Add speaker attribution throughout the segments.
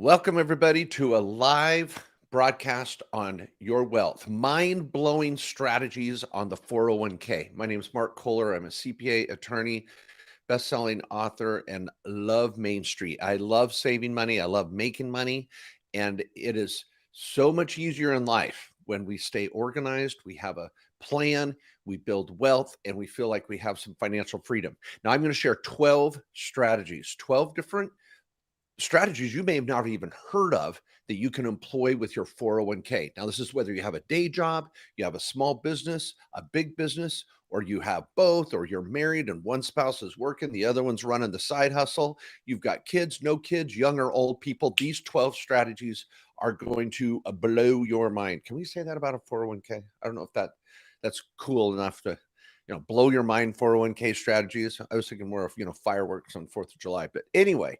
Speaker 1: Welcome, everybody, to a live broadcast on your wealth, mind blowing strategies on the 401k. My name is Mark Kohler. I'm a CPA attorney, best selling author, and love Main Street. I love saving money, I love making money, and it is so much easier in life when we stay organized, we have a plan, we build wealth, and we feel like we have some financial freedom. Now, I'm going to share 12 strategies, 12 different strategies you may have not even heard of that you can employ with your 401k. Now, this is whether you have a day job, you have a small business, a big business, or you have both, or you're married and one spouse is working, the other one's running the side hustle. You've got kids, no kids, young or old people. These 12 strategies are going to blow your mind. Can we say that about a 401k? I don't know if that's cool enough to blow your mind. 401k strategies. I was thinking more of fireworks on 4th of July. But anyway,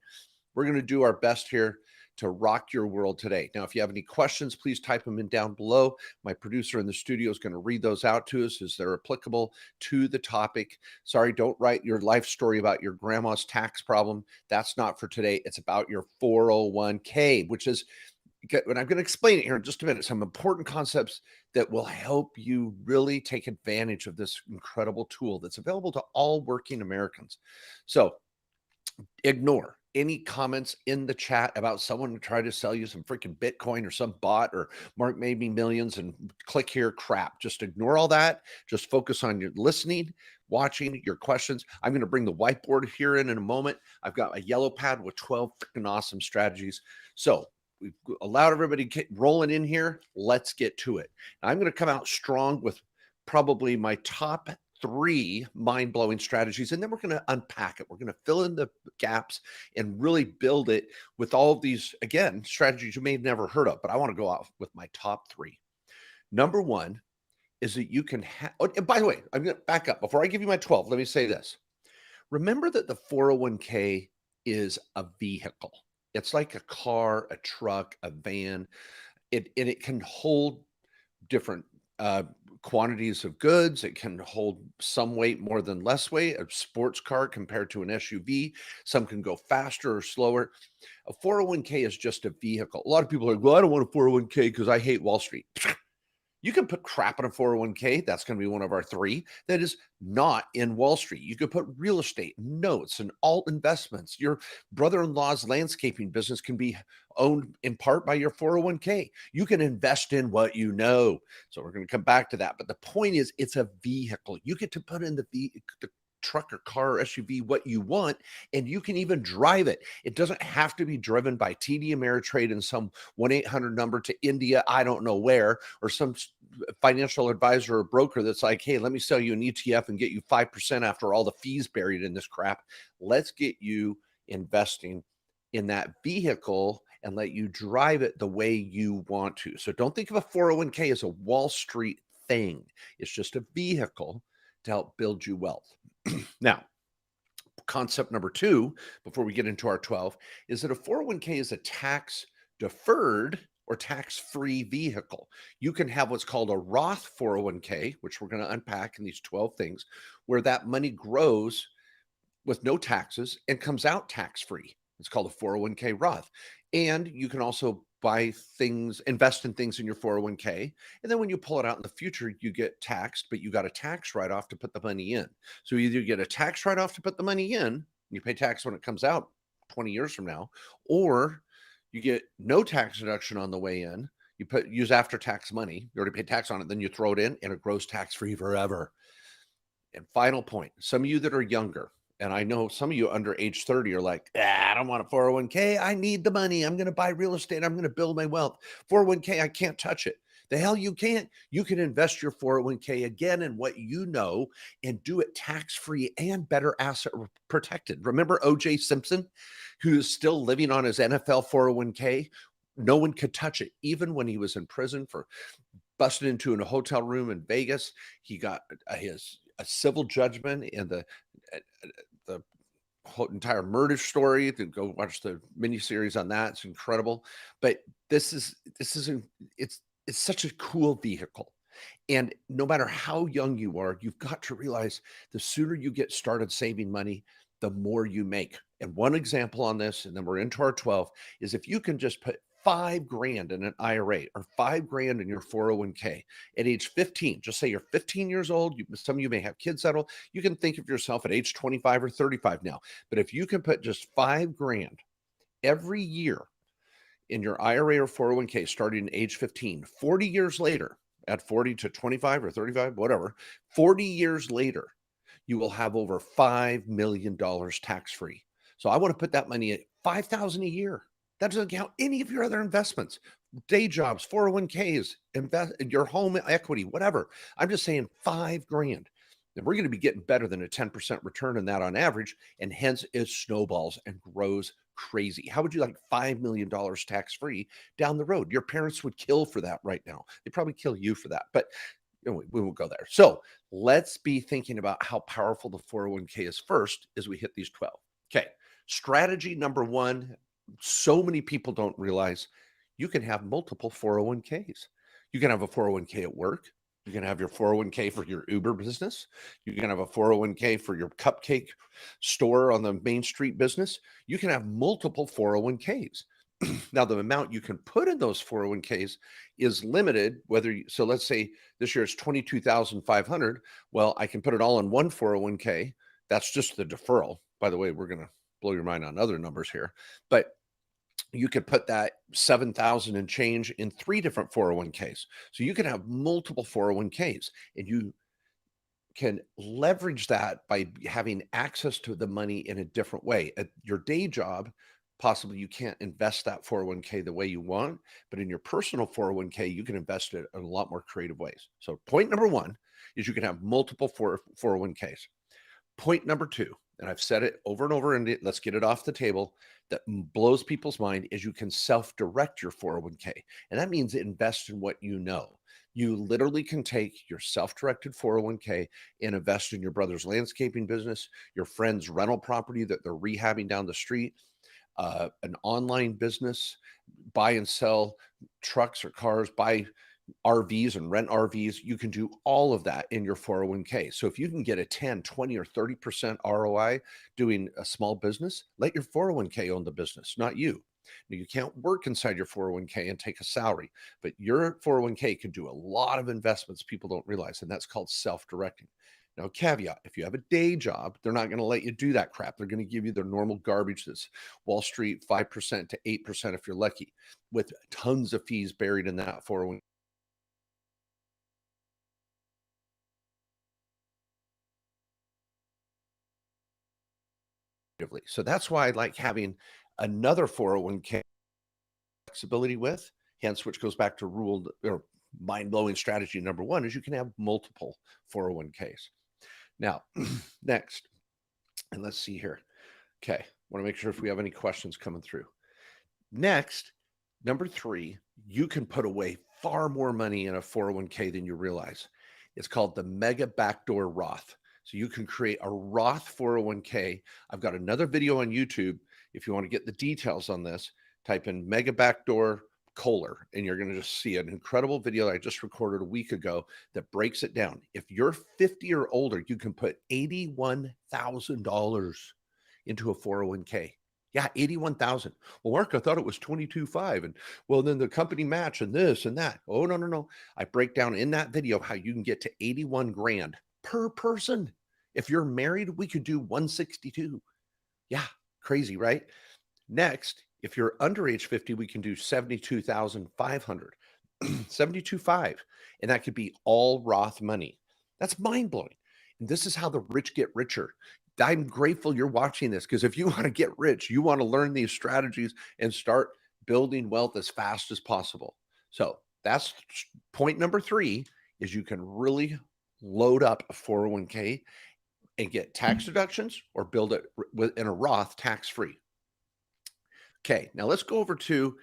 Speaker 1: we're going to do our best here to rock your world today. Now, if you have any questions, please type them in down below. My producer in the studio is going to read those out to us as they're applicable to the topic. Sorry, don't write your life story about your grandma's tax problem. That's not for today. It's about your 401k, which is, and I'm going to explain it here in just a minute, some important concepts that will help you really take advantage of this incredible tool that's available to all working Americans. So ignore any comments in the chat about someone to try to sell you some freaking Bitcoin or some bot or Mark made me millions and click here crap. Just ignore all that. Just focus on your listening, watching, your questions. I'm going to bring the whiteboard here in a moment. I've got a yellow pad with 12 freaking awesome strategies. So we've allowed everybody to get rolling in here. Let's get to it. Now, I'm going to come out strong with probably my top 3 mind-blowing strategies, and then we're going to unpack it. We're going to fill in the gaps and really build it with all of these, again, strategies you may have never heard of, but I want to go off with my top 3. Number 1 is that you can have, oh, and by the way, I'm going to back up. Before I give you my 12, let me say this. Remember that the 401k is a vehicle. It's like a car, a truck, a van. It can hold different quantities of goods. It can hold some weight more than less weight. A sports car compared to an SUV, some can go faster or slower. A 401k is just a vehicle. A lot of people are like, well, I don't want a 401k because I hate Wall Street. You can put crap in a 401k. That's going to be one of our 3 that is not in Wall Street. You could put real estate, notes, and alt investments. Your brother-in-law's landscaping business can be owned in part by your 401k. You can invest in what you know. So we're going to come back to that. But the point is, it's a vehicle. You get to put in the truck or car or SUV what you want, and you can even drive it. It doesn't have to be driven by TD Ameritrade and some 1-800 number to India, I don't know where, or some financial advisor or broker that's like, hey, let me sell you an ETF and get you 5% after all the fees buried in this crap. Let's get you investing in that vehicle and let you drive it the way you want to. So don't think of a 401k as a Wall Street thing. It's just a vehicle to help build you wealth. Now, concept number 2, before we get into our 12, is that a 401k is a tax deferred or tax-free vehicle. You can have what's called a Roth 401k, which we're going to unpack in these 12 things, where that money grows with no taxes and comes out tax-free. It's called a 401k Roth. And you can also buy things, invest in things in your 401k. And then when you pull it out in the future, you get taxed, but you got a tax write-off to put the money in. So either you get a tax write-off to put the money in, you pay tax when it comes out 20 years from now, or you get no tax deduction on the way in. You use after-tax money. You already paid tax on it, then you throw it in, and it grows tax-free forever. And final point, some of you that are younger, and I know some of you under age 30 are like, I don't want a 401k. I need the money. I'm going to buy real estate. I'm going to build my wealth. 401k, I can't touch it. The hell you can't. You can invest your 401k again in what you know and do it tax-free and better asset protected. Remember O.J. Simpson, who is still living on his NFL 401k? No one could touch it, even when he was in prison for busted into in a hotel room in Vegas. He got a civil judgment and the whole entire murder story. To go watch the miniseries on that. It's incredible. But it's such a cool vehicle. And no matter how young you are, you've got to realize the sooner you get started saving money, the more you make. And one example on this, and then we're into our 12, is if you can just put 5 grand in an IRA or 5 grand in your 401k at age 15, just say you're 15 years old. Some of you may have kids that'll, you can think of yourself at age 25 or 35 now. But if you can put just 5 grand every year in your IRA or 401k starting at age 15, 40 years later, at 40 to 25 or 35, whatever, 40 years later, you will have over $5 million tax free. So I want to put that money at 5,000 a year. That doesn't count any of your other investments, day jobs, 401ks, invest your home equity, whatever. I'm just saying 5 grand. And we're going to be getting better than a 10% return on that on average. And hence it snowballs and grows crazy. How would you like $5 million tax free down the road? Your parents would kill for that right now. They'd probably kill you for that, but we won't go there. So let's be thinking about how powerful the 401k is first as we hit these 12. Okay. Strategy number one, so many people don't realize you can have multiple 401ks. You can have a 401k at work. You can have your 401k for your Uber business. You can have a 401k for your cupcake store on the Main Street business. You can have multiple 401ks. Now, the amount you can put in those 401ks is limited, so let's say this year is 22,500. Well, I can put it all in one 401k. That's just the deferral. By the way, we're going to blow your mind on other numbers here, but you could put that 7,000 and change in 3 different 401ks. So you can have multiple 401ks, and you can leverage that by having access to the money in a different way. At your day job, possibly you can't invest that 401k the way you want, but in your personal 401k, you can invest it in a lot more creative ways. So point number one is you can have multiple 401ks. Point number two, and I've said it over and over, and let's get it off the table, that blows people's mind, is you can self-direct your 401k. And that means invest in what you know. You literally can take your self-directed 401k and invest in your brother's landscaping business, your friend's rental property that they're rehabbing down the street, an online business, buy and sell trucks or cars, buy RVs and rent RVs. You can do all of that in your 401k. So if you can get a 10, 20, or 30% ROI doing a small business, let your 401k own the business, not you. Now, you can't work inside your 401k and take a salary, but your 401k can do a lot of investments people don't realize, and that's called self-directing. Now, caveat, if you have a day job, they're not going to let you do that crap. They're going to give you their normal garbage that's Wall Street 5% to 8% if you're lucky, with tons of fees buried in that 401k. So that's why I like having another 401k flexibility with, hence which goes back to rule or mind-blowing strategy number one, is you can have multiple 401ks. Now, next, and let's see here. Okay, want to make sure if we have any questions coming through. Next, number three, you can put away far more money in a 401k than you realize. It's called the Mega Backdoor Roth. So you can create a Roth 401k. I've got another video on YouTube. If you want to get the details on this, type in Mega Backdoor Kohler, and you're going to just see an incredible video that I just recorded a week ago that breaks it down. If you're 50 or older, you can put $81,000 into a 401k. Yeah, 81,000. Well, Mark, I thought it was 22.5, and well, then the company match and this and that. Oh, no, no, no. I break down in that video how you can get to 81 grand per person. If you're married, we could do 162. Yeah, crazy, right? Next, if you're under age 50, we can do 72,500, 72.5, and that could be all Roth money. That's mind blowing. And this is how the rich get richer. I'm grateful you're watching this, because if you want to get rich, you want to learn these strategies and start building wealth as fast as possible. So that's point number three, is you can really load up a 401k and get tax deductions or build it in a Roth tax-free. Okay, now let's go over to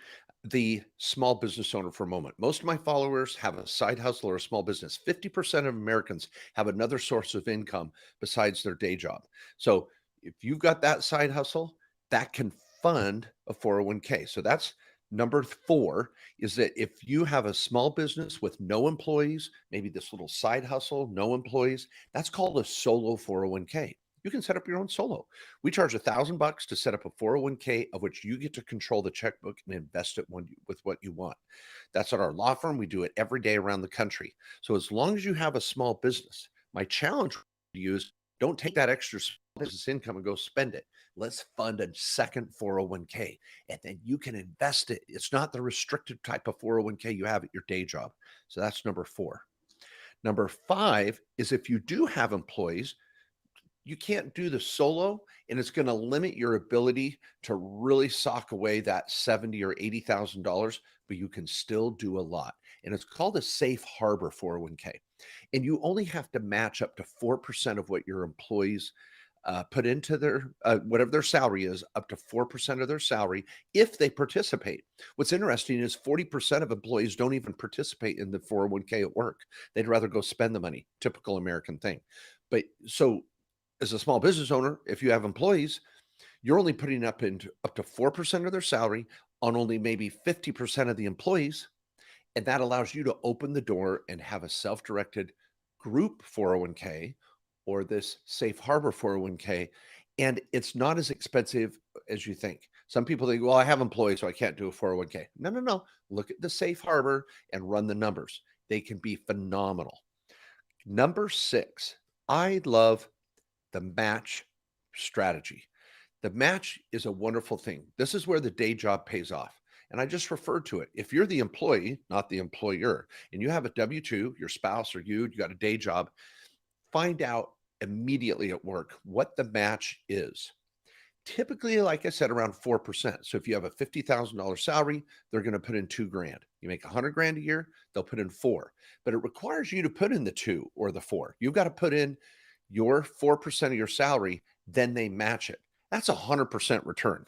Speaker 1: the small business owner for a moment. Most of my followers have a side hustle or a small business. 50% of Americans have another source of income besides their day job. So if you've got that side hustle, that can fund a 401k. So that's number four, is that if you have a small business with no employees, maybe this little side hustle, no employees, that's called a solo 401k. you can set up your own solo. We charge $1,000 to set up a 401k of which you get to control the checkbook and invest it with what you want. That's at our law firm. We do it every day around the country. So as long as you have a small business, my challenge to you is don't take that extra small business income and go spend it. Let's fund a second 401k and then you can invest it. It's not the restricted type of 401k you have at your day job. So that's number 4. Number 5 is if you do have employees, you can't do the solo, and it's going to limit your ability to really sock away that $70,000 or $80,000, but you can still do a lot. And it's called a safe harbor 401k. And you only have to match up to 4% of what your employees put into their whatever their salary is, up to 4% of their salary if they participate. What's interesting is 40% of employees don't even participate in the 401k at work. They'd rather go spend the money. Typical American thing. But so as a small business owner, if you have employees, you're only putting up to 4% of their salary on only maybe 50% of the employees. And that allows you to open the door and have a self-directed group 401k or this safe harbor 401k. And it's not as expensive as you think. Some people think, well, I have employees, so I can't do a 401k. No, no, no. Look at the safe harbor and run the numbers. They can be phenomenal. Number 6, I love the match strategy. The match is a wonderful thing. This is where the day job pays off. And I just referred to it. If you're the employee, not the employer, and you have a W-2, your spouse or you got a day job, find out immediately at work what the match is. Typically, like I said, around 4%. So if you have a $50,000 salary, they're going to put in $2,000. You make $100,000 a year, they'll put in 4. But it requires you to put in the 2 or the 4. You've got to put in your 4% of your salary, then they match it. That's 100% return.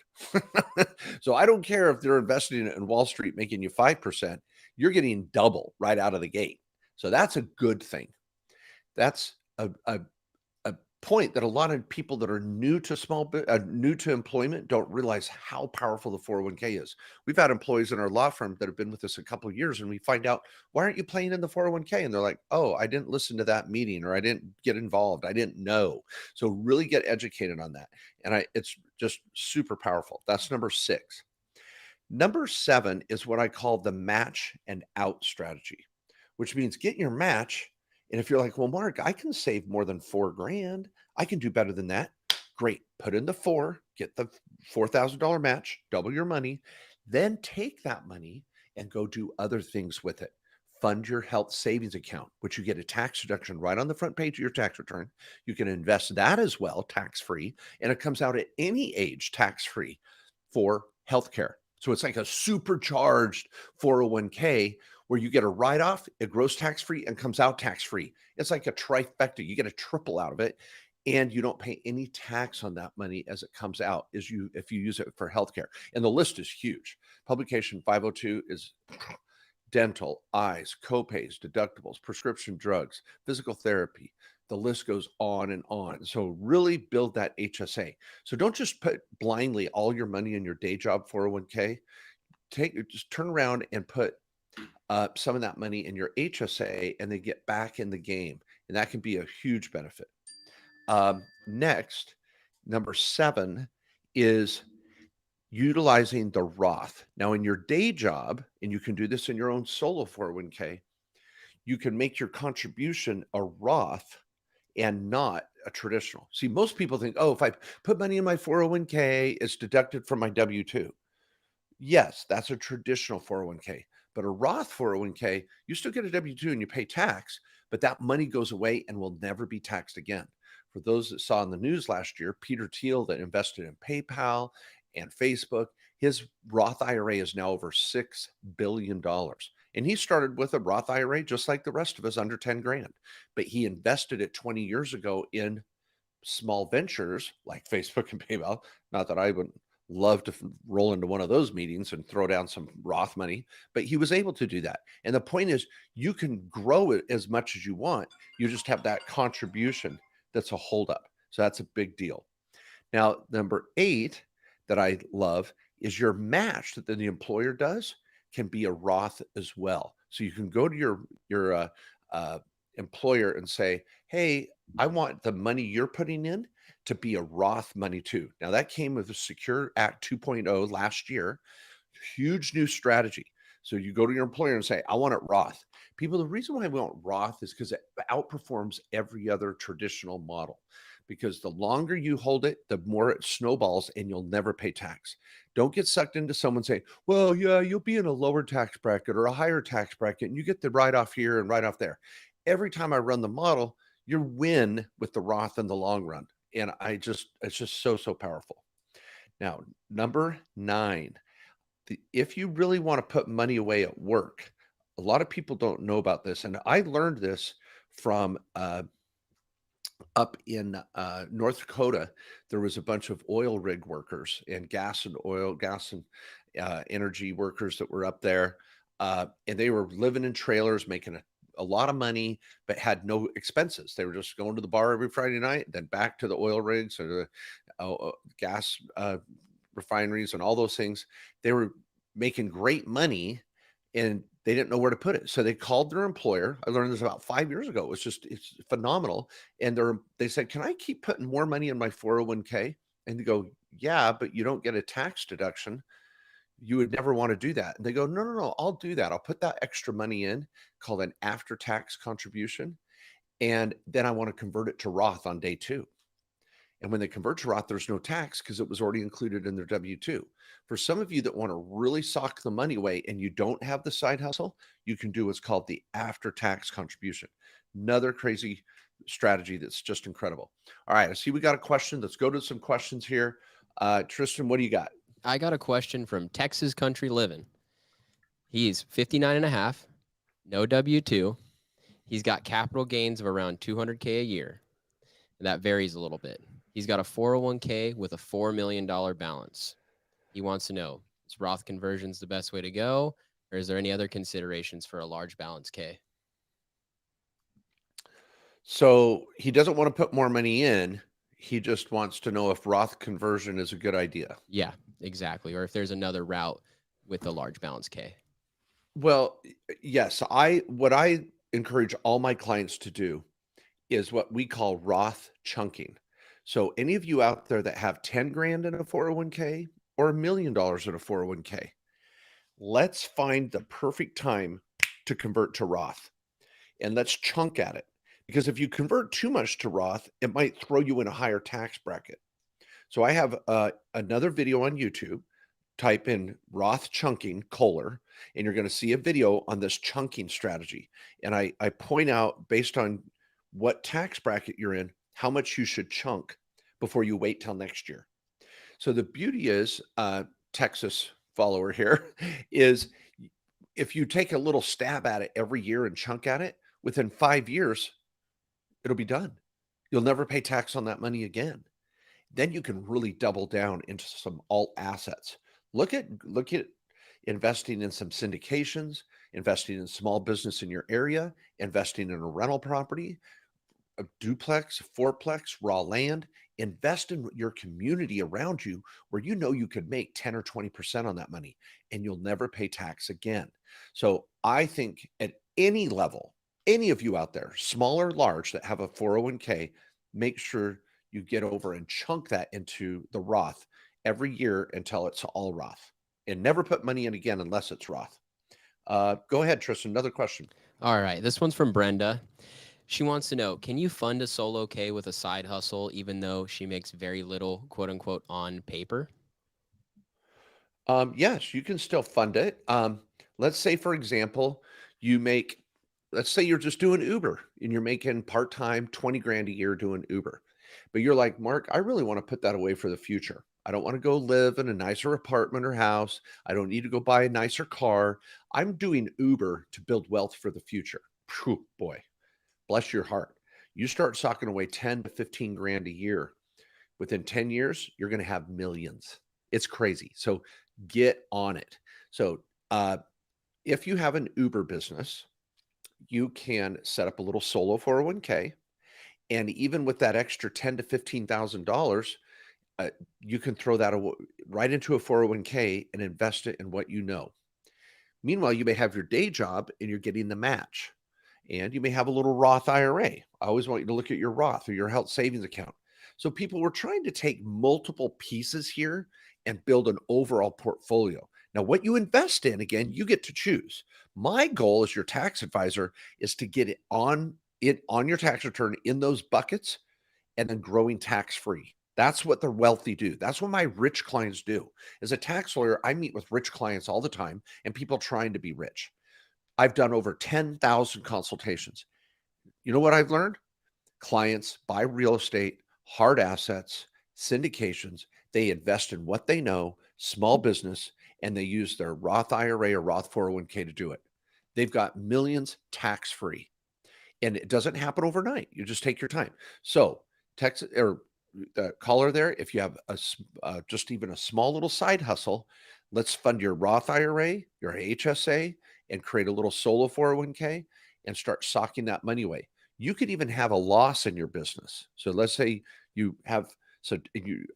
Speaker 1: So I don't care if they're investing in Wall Street making you 5%, you're getting double right out of the gate. So that's a good thing. That's a point that a lot of people that are new to new to employment don't realize how powerful the 401k is. We've had employees in our law firm that have been with us a couple of years, and we find out, why aren't you playing in the 401k? And they're like, oh, I didn't listen to that meeting, or I didn't get involved. I didn't know. So really get educated on that. And it's just super powerful. That's number 6. Number 7 is what I call the match and out strategy, which means get your match. And if you're like, well, Mark, I can save more than $4,000. I can do better than that. Great. Put in the 4, get the $4,000 match, double your money, then take that money and go do other things with it. Fund your health savings account, which you get a tax deduction right on the front page of your tax return. You can invest that as well, tax free, and it comes out at any age tax free for healthcare. So it's like a supercharged 401k where you get a write-off, it grows tax-free and comes out tax-free. It's like a trifecta. You get a triple out of it, and you don't pay any tax on that money as it comes out if you use it for healthcare. And the list is huge. Publication 502 is dental, eyes, copays, deductibles, prescription drugs, physical therapy. The list goes on and on. So really build that HSA. So don't just put blindly all your money in your day job 401k. Just turn around and put some of that money in your HSA and then get back in the game. And that can be a huge benefit. Next, number 7 is utilizing the Roth. Now, in your day job, and you can do this in your own solo 401k, you can make your contribution a Roth and not a traditional. See, most people think, oh, if I put money in my 401k, it's deducted from my W-2. Yes, that's a traditional 401k, but a Roth 401k, you still get a W-2 and you pay tax, but that money goes away and will never be taxed again. For those that saw in the news last year, Peter Thiel that invested in PayPal and Facebook, his Roth IRA is now over $6 billion. And he started with a Roth IRA just like the rest of us, under 10 grand. But he invested it 20 years ago in small ventures like Facebook and PayPal. Not that I would love to roll into one of those meetings and throw down some Roth money, but he was able to do that. And the point is, you can grow it as much as you want. You just have that contribution that's a holdup. So that's a big deal. Now, number 8 that I love is your match that the employer does can be a Roth as well. So you can go to your employer and say, hey, I want the money you're putting in to be a Roth money too. Now that came with the Secure Act 2.0 last year, huge new strategy. So you go to your employer and say, I want it Roth. People, the reason why we want Roth is because it outperforms every other traditional model. Because the longer you hold it, the more it snowballs and you'll never pay tax. Don't get sucked into someone saying, well, yeah, you'll be in a lower tax bracket or a higher tax bracket and you get the write off here and write off there. Every time I run the model, you win with the Roth in the long run. And it's just so powerful. Now, number 9, if you really want to put money away at work, a lot of people don't know about this. And I learned this from up in North Dakota. There was a bunch of oil rig workers and gas and energy workers that were up there. And they were living in trailers, making a lot of money, but had no expenses. They were just going to the bar every Friday night, then back to the oil rigs or the gas refineries and all those things. They were making great money and they didn't know where to put it. So they called their employer. I learned this about 5 years ago. It's phenomenal. And they said, can I keep putting more money in my 401k? And they go, yeah, but you don't get a tax deduction. You would never want to do that. And they go, no, I'll do that. I'll put that extra money in, called an after-tax contribution. And then I want to convert it to Roth on day 2. And when they convert to Roth, there's no tax because it was already included in their W-2. For some of you that want to really sock the money away and you don't have the side hustle, you can do what's called the after-tax contribution. Another crazy strategy that's just incredible. All right, I see we got a question. Let's go to some questions here. Tristan, what do you got?
Speaker 2: I got a question from Texas Country Living. He's 59 and a half, no W-2. He's got capital gains of around $200K a year. And that varies a little bit. He's got a 401k with a $4 million balance. He wants to know, is Roth conversions the best way to go? Or is there any other considerations for a large balance K?
Speaker 1: So he doesn't want to put more money in. He just wants to know if Roth conversion is a good idea.
Speaker 2: Yeah, exactly. Or if there's another route with a large balance K.
Speaker 1: Well, yes. What I encourage all my clients to do is what we call Roth chunking. So any of you out there that have 10 grand in a 401k or $1 million in a 401k, let's find the perfect time to convert to Roth and let's chunk at it. Because if you convert too much to Roth, it might throw you in a higher tax bracket. So I have another video on YouTube. Type in Roth chunking Kohler, and you're going to see a video on this chunking strategy. And I point out, based on what tax bracket you're in, how much you should chunk before you wait till next year. So the beauty is, Texas follower here, is if you take a little stab at it every year and chunk at it, within 5 years, it'll be done. You'll never pay tax on that money again. Then you can really double down into some alt assets. Look at investing in some syndications, investing in small business in your area, investing in a rental property, a duplex, fourplex, raw land. Invest in your community around you where you know you could make 10 or 20% on that money and you'll never pay tax again. So I think at any level, any of you out there, small or large, that have a 401k, make sure you get over and chunk that into the Roth every year until it's all Roth, and never put money in again unless it's Roth. Go ahead, Tristan. Another question.
Speaker 2: All right. This one's from Brenda. She wants to know, can you fund a solo K with a side hustle even though she makes very little, quote unquote, on paper?
Speaker 1: Yes, you can still fund it. Let's say, for example, let's say you're just doing Uber and you're making part-time 20 grand a year doing Uber. But you're like, Mark, I really want to put that away for the future. I don't want to go live in a nicer apartment or house. I don't need to go buy a nicer car. I'm doing Uber to build wealth for the future. Phew, boy, bless your heart. You start socking away 10 to 15 grand a year. Within 10 years, you're going to have millions. It's crazy. So get on it. So if you have an Uber business, you can set up a little solo 401k. And even with that extra $10,000 to $15,000, you can throw that right into a 401k and invest it in what you know. Meanwhile, you may have your day job and you're getting the match. And you may have a little Roth IRA. I always want you to look at your Roth or your health savings account. So people were trying to take multiple pieces here and build an overall portfolio. Now, what you invest in, again, you get to choose. My goal as your tax advisor is to get it on your tax return in those buckets and then growing tax free. That's what the wealthy do. That's what my rich clients do. As a tax lawyer, I meet with rich clients all the time and people trying to be rich. I've done over 10,000 consultations. You know what I've learned? Clients buy real estate, hard assets, syndications. They invest in what they know, small business, and they use their Roth IRA or Roth 401k to do it. They've got millions tax free. And it doesn't happen overnight. You just take your time. So, Texas or caller there, if you have just even a small little side hustle, let's fund your Roth IRA, your HSA, and create a little solo 401k and start socking that money away. You could even have a loss in your business. So let's say you have,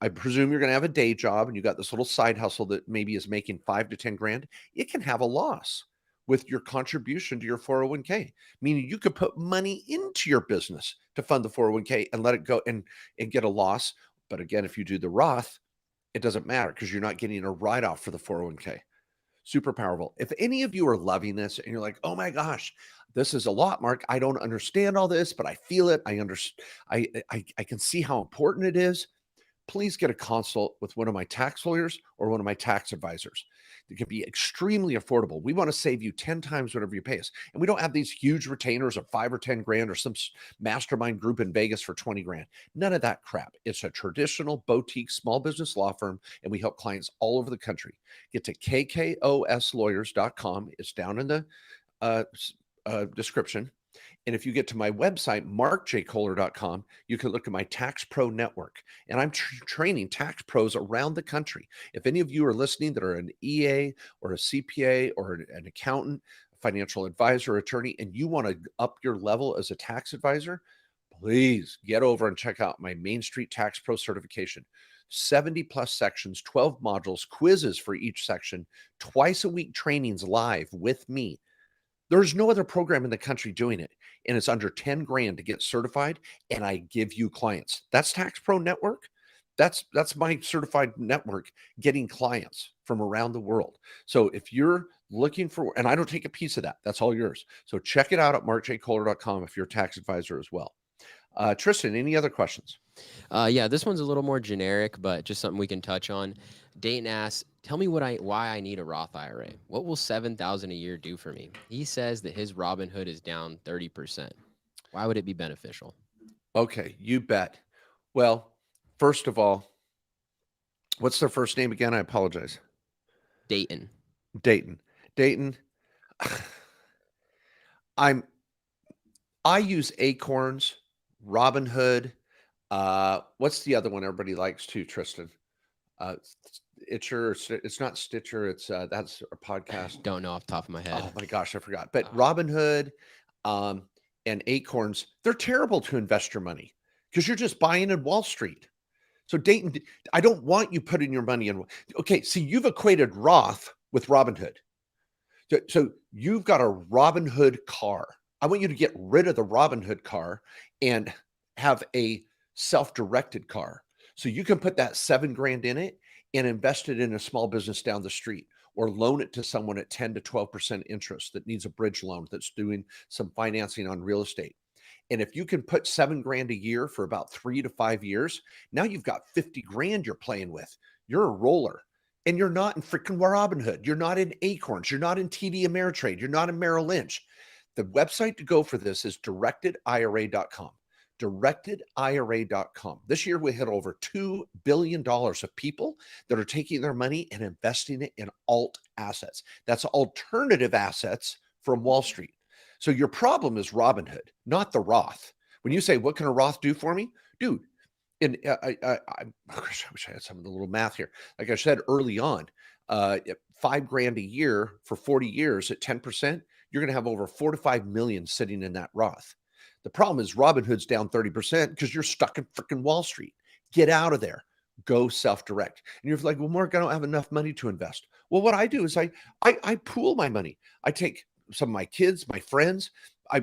Speaker 1: I presume you're going to have a day job and you got this little side hustle that maybe is making 5 to 10 grand. It can have a loss with your contribution to your 401k, meaning you could put money into your business to fund the 401k and let it go and get a loss. But again, if you do the Roth, it doesn't matter because you're not getting a write-off for the 401k. Super powerful. If any of you are loving this and you're like, oh my gosh, this is a lot, Mark. I don't understand all this, but I feel it. I can see how important it is. Please get a consult with one of my tax lawyers or one of my tax advisors. It can be extremely affordable. We want to save you 10 times whatever you pay us. And we don't have these huge retainers of 5 or 10 grand or some mastermind group in Vegas for 20 grand. None of that crap. It's a traditional boutique small business law firm, and we help clients all over the country. Get to kkoslawyers.com. It's down in the description. And if you get to my website, markjkohler.com, you can look at my Tax Pro network. And I'm training tax pros around the country. If any of you are listening that are an EA or a CPA or an accountant, financial advisor, attorney, and you want to up your level as a tax advisor, please get over and check out my Main Street Tax Pro certification. 70 plus sections, 12 modules, quizzes for each section, twice a week trainings live with me. There's no other program in the country doing it. And it's under 10 grand to get certified. And I give you clients. That's Tax Pro Network. That's my certified network getting clients from around the world. So if you're looking for, and I don't take a piece of that, that's all yours. So check it out at markjkohler.com if you're a tax advisor as well. Tristan, any other questions?
Speaker 2: Yeah, this one's a little more generic, but just something we can touch on. Dayton asks, tell me why I need a Roth IRA. What will $7,000 a year do for me? He says that his Robinhood is down 30%. Why would it be beneficial?
Speaker 1: Okay, you bet. Well, first of all, what's their first name again? I apologize.
Speaker 2: Dayton.
Speaker 1: Dayton. I use Acorns, Robinhood. What's the other one everybody likes too, Tristan? Itcher. It's not Stitcher. It's that's a podcast.
Speaker 2: Don't know off the top of my head.
Speaker 1: Oh my gosh, I forgot. But Robinhood and Acorns, they're terrible to invest your money because you're just buying in Wall Street. So Dayton, I don't want you putting your money in. Okay, see, you've equated Roth with Robinhood. So you've got a Robinhood car. I want you to get rid of the Robinhood car and have a self-directed car. So you can put that 7 grand in it and invest it in a small business down the street or loan it to someone at 10 to 12% interest that needs a bridge loan that's doing some financing on real estate. And if you can put 7 grand a year for about 3 to 5 years, now you've got 50 grand you're playing with. You're a roller. And you're not in freaking Robinhood. You're not in Acorns. You're not in TD Ameritrade. You're not in Merrill Lynch. The website to go for this is directedira.com. Directedira.com. This year, we hit over $2 billion of people that are taking their money and investing it in alt assets. That's alternative assets from Wall Street. So your problem is Robinhood, not the Roth. When you say, what can a Roth do for me? Dude, and I wish I had some of the little math here. Like I said early on, 5 grand a year for 40 years at 10%, you're going to have over 4 to 5 million sitting in that Roth. The problem is Robinhood's down 30% because you're stuck in freaking Wall Street. Get out of there. Go self-direct. And you're like, well, Mark, I don't have enough money to invest. Well, what I do is I pool my money. I take some of my kids, my friends.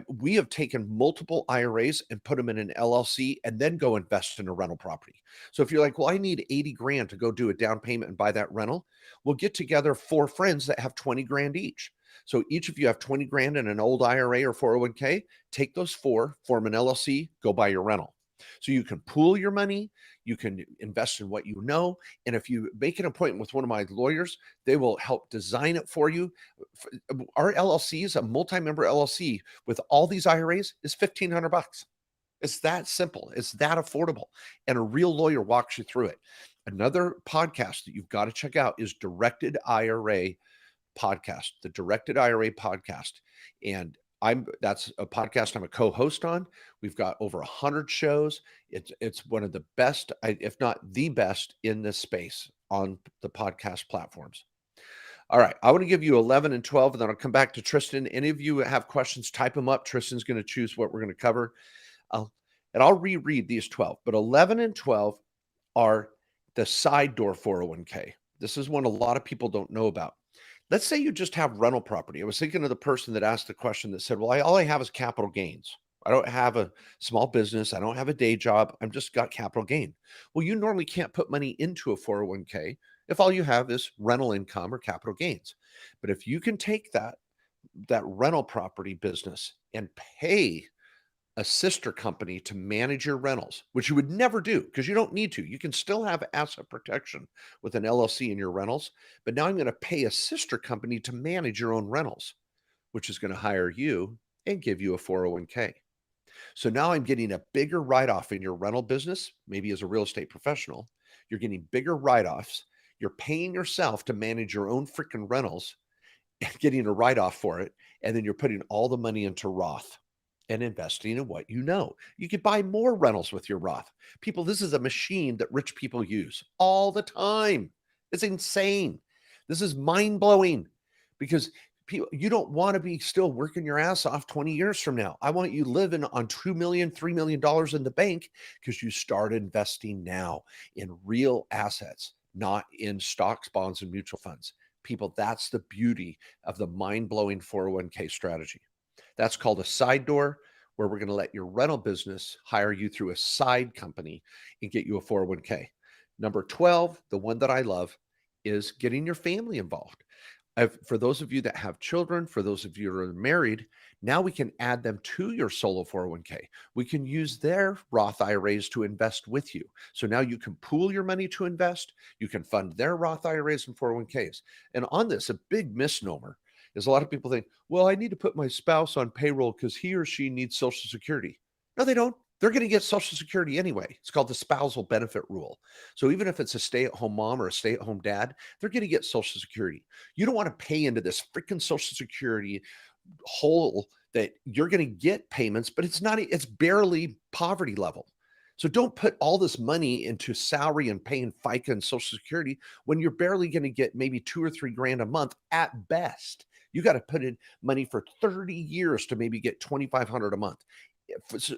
Speaker 1: we have taken multiple IRAs and put them in an LLC and then go invest in a rental property. So if you're like, well, I need 80 grand to go do a down payment and buy that rental, we'll get together 4 friends that have 20 grand each. So each of you have 20 grand in an old IRA or 401k. Take those 4, form an LLC, go buy your rental. So you can pool your money, you can invest in what you know. And if you make an appointment with one of my lawyers, they will help design it for you. Our LLC is a multi-member LLC with all these IRAs is $1,500. It's that simple. It's that affordable. And a real lawyer walks you through it. Another podcast that you've got to check out is Directed IRA podcast, the Directed IRA podcast. And that's a podcast I'm a co-host on. We've got over 100 shows. It's one of the best, if not the best in this space on the podcast platforms. All right, I want to give you 11 and 12, and then I'll come back to Tristan. Any of you have questions, type them up. Tristan's going to choose what we're going to cover. I'll reread these 12, but 11 and 12 are the side door 401k. This is one a lot of people don't know about. Let's say you just have rental property. I was thinking of the person that asked the question that said, well, all I have is capital gains. I don't have a small business. I don't have a day job. I'm just got capital gain. Well, you normally can't put money into a 401k if all you have is rental income or capital gains. But if you can take that rental property business and pay a sister company to manage your rentals, which you would never do because you don't need to. You can still have asset protection with an LLC in your rentals, but now I'm going to pay a sister company to manage your own rentals, which is going to hire you and give you a 401k. So now I'm getting a bigger write-off in your rental business, maybe as a real estate professional. You're getting bigger write-offs. You're paying yourself to manage your own freaking rentals, getting a write-off for it, and then you're putting all the money into Roth and investing in what you know. You could buy more rentals with your Roth. People, this is a machine that rich people use all the time. It's insane. This is mind-blowing because people, you don't want to be still working your ass off 20 years from now. I want you living on $2 million, $3 million in the bank because you start investing now in real assets, not in stocks, bonds, and mutual funds. People, that's the beauty of the mind-blowing 401k strategy. That's called a side door, where we're going to let your rental business hire you through a side company and get you a 401k. Number 12, the one that I love, is getting your family involved. For those of you that have children, for those of you that are married, now we can add them to your solo 401k. We can use their Roth IRAs to invest with you. So now you can pool your money to invest. You can fund their Roth IRAs and 401ks. And on this, a big misnomer is a lot of people think, well, I need to put my spouse on payroll because he or she needs Social Security. No, they don't. They're going to get Social Security anyway. It's called the spousal benefit rule. So even if it's a stay-at-home mom or a stay-at-home dad, they're going to get Social Security. You don't want to pay into this freaking Social Security hole that you're going to get payments, but it's barely poverty level. So don't put all this money into salary and paying FICA and Social Security when you're barely going to get maybe 2 or 3 grand a month at best. You got to put in money for 30 years to maybe get $2,500 a month.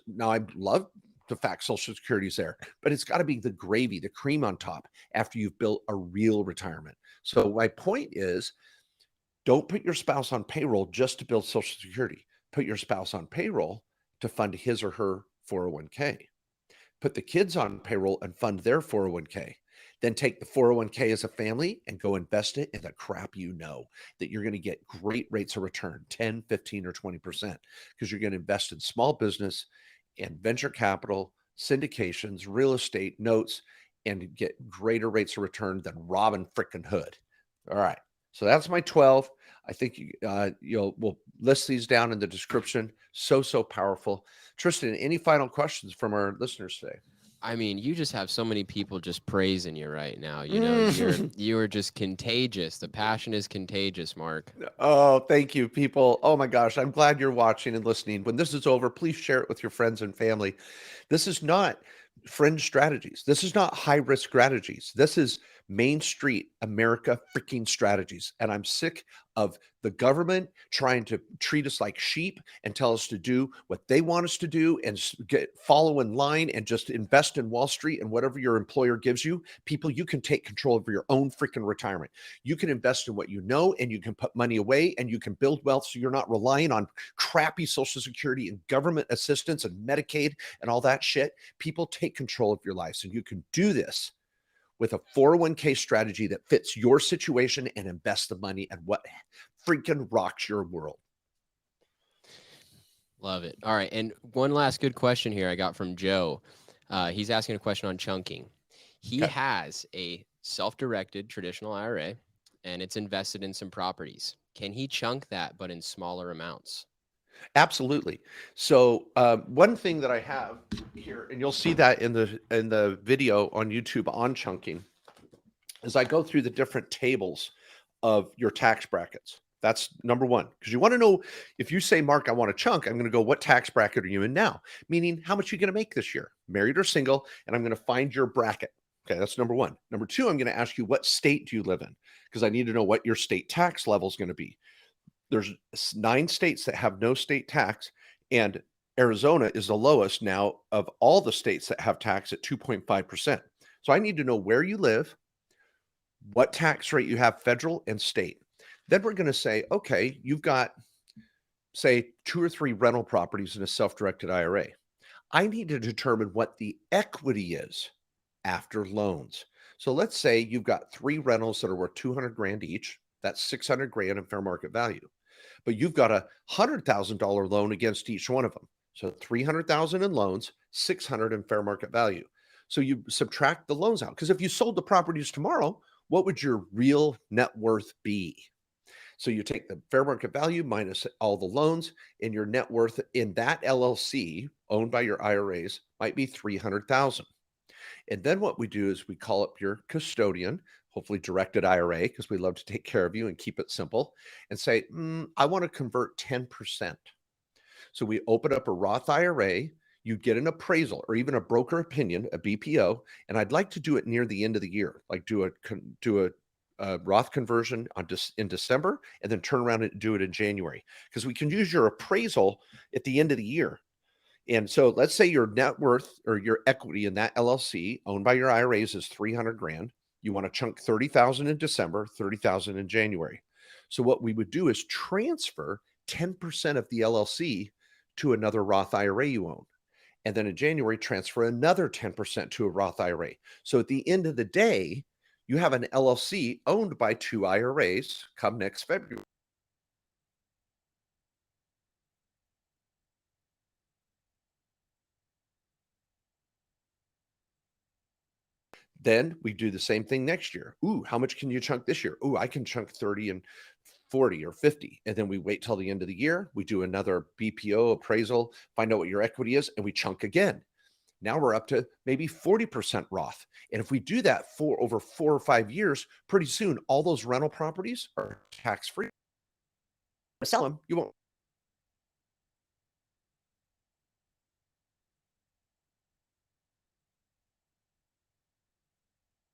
Speaker 1: Now, I love the fact Social Security is there, but it's got to be the gravy, the cream on top after you've built a real retirement. So my point is, don't put your spouse on payroll just to build Social Security. Put your spouse on payroll to fund his or her 401k. Put the kids on payroll and fund their 401k. Then take the 401k as a family and go invest it in the crap you know that you're going to get great rates of return, 10, 15, or 20%, because you're going to invest in small business and venture capital, syndications, real estate, notes, and get greater rates of return than Robin frickin' Hood. All right. So that's my 12. I think we'll list these down in the description. So powerful. Tristan, any final questions from our listeners today?
Speaker 2: I mean, you just have so many people just praising you right now. You know, you are just contagious. The passion is contagious, Mark.
Speaker 1: Oh, thank you, people. Oh my gosh, I'm glad you're watching and listening. When this is over, please share it with your friends and family. This is not fringe strategies. This is not high risk strategies. This is Main Street America freaking strategies. And I'm sick of the government trying to treat us like sheep and tell us to do what they want us to do and follow in line and just invest in Wall Street and whatever your employer gives you. People, you can take control of your own freaking retirement. You can invest in what you know, and you can put money away, and you can build wealth so you're not relying on crappy Social Security and government assistance and Medicaid and all that shit. People, take control of your lives, and you can do this with a 401k strategy that fits your situation and invest the money and what freaking rocks your world.
Speaker 2: Love it. All right. And one last good question here I got from Joe. He's asking a question on chunking. He has a self-directed traditional IRA, and it's invested in some properties. Can he chunk that, but in smaller amounts?
Speaker 1: Absolutely. So one thing that I have here, and you'll see that in the video on YouTube on chunking, is I go through the different tables of your tax brackets. That's number one, because you want to know, if you say, Mark, I want a chunk, I'm going to go, what tax bracket are you in now? Meaning, how much are you going to make this year, married or single? And I'm going to find your bracket. Okay, that's number one. Number two, I'm going to ask you, what state do you live in? Because I need to know what your state tax level is going to be. There's 9 states that have no state tax, and Arizona is the lowest now of all the states that have tax at 2.5%. So I need to know where you live, what tax rate you have, federal and state. Then we're going to say, okay, you've got, say, 2 or 3 rental properties in a self-directed IRA. I need to determine what the equity is after loans. So let's say you've got 3 rentals that are worth 200 grand each. That's 600 grand in fair market value. But you've got a $100,000 loan against each one of them. So 300,000 in loans, 600 in fair market value. So you subtract the loans out, because if you sold the properties tomorrow, what would your real net worth be? So you take the fair market value minus all the loans, and your net worth in that LLC owned by your IRAs might be 300,000. And then what we do is we call up your custodian, hopefully directed IRA, because we love to take care of you and keep it simple, and say, I want to convert 10%. So we open up a Roth IRA, you get an appraisal or even a broker opinion, a BPO, and I'd like to do it near the end of the year, like do a Roth conversion in December, and then turn around and do it in January, because we can use your appraisal at the end of the year. And so let's say your net worth or your equity in that LLC owned by your IRAs is 300 grand. You want to chunk 30,000 in December, 30,000 in January. So what we would do is transfer 10% of the LLC to another Roth IRA you own. And then in January, transfer another 10% to a Roth IRA. So at the end of the day, you have an LLC owned by 2 IRAs come next February. Then we do the same thing next year. Ooh, how much can you chunk this year? Ooh, I can chunk 30 and 40 or 50. And then we wait till the end of the year. We do another BPO appraisal, find out what your equity is, and we chunk again. Now we're up to maybe 40% Roth. And if we do that for over 4 or 5 years, pretty soon all those rental properties are tax-free. Sell them, you won't.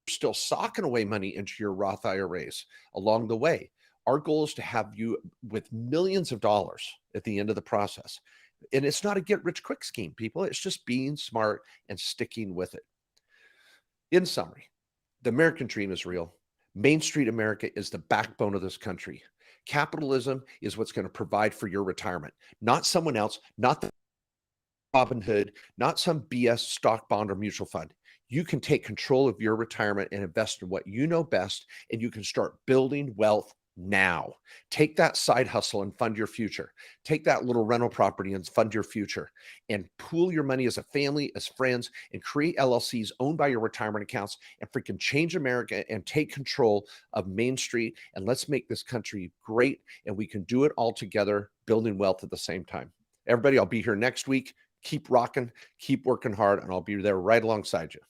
Speaker 1: Still socking away money into your Roth IRAs along the way. Our goal is to have you with millions of dollars at the end of the process. And it's not a get rich quick scheme, people. It's just being smart and sticking with it. In summary, the American dream is real. Main Street America is the backbone of this country. Capitalism is what's going to provide for your retirement, not someone else, not the Robin Hood, not some BS stock, bond, or mutual fund. You can take control of your retirement and invest in what you know best, and you can start building wealth now. Take that side hustle and fund your future. Take that little rental property and fund your future, and pool your money as a family, as friends, and create LLCs owned by your retirement accounts, and freaking change America and take control of Main Street. And let's make this country great. And we can do it all together, building wealth at the same time. Everybody, I'll be here next week. Keep rocking, keep working hard, and I'll be there right alongside you.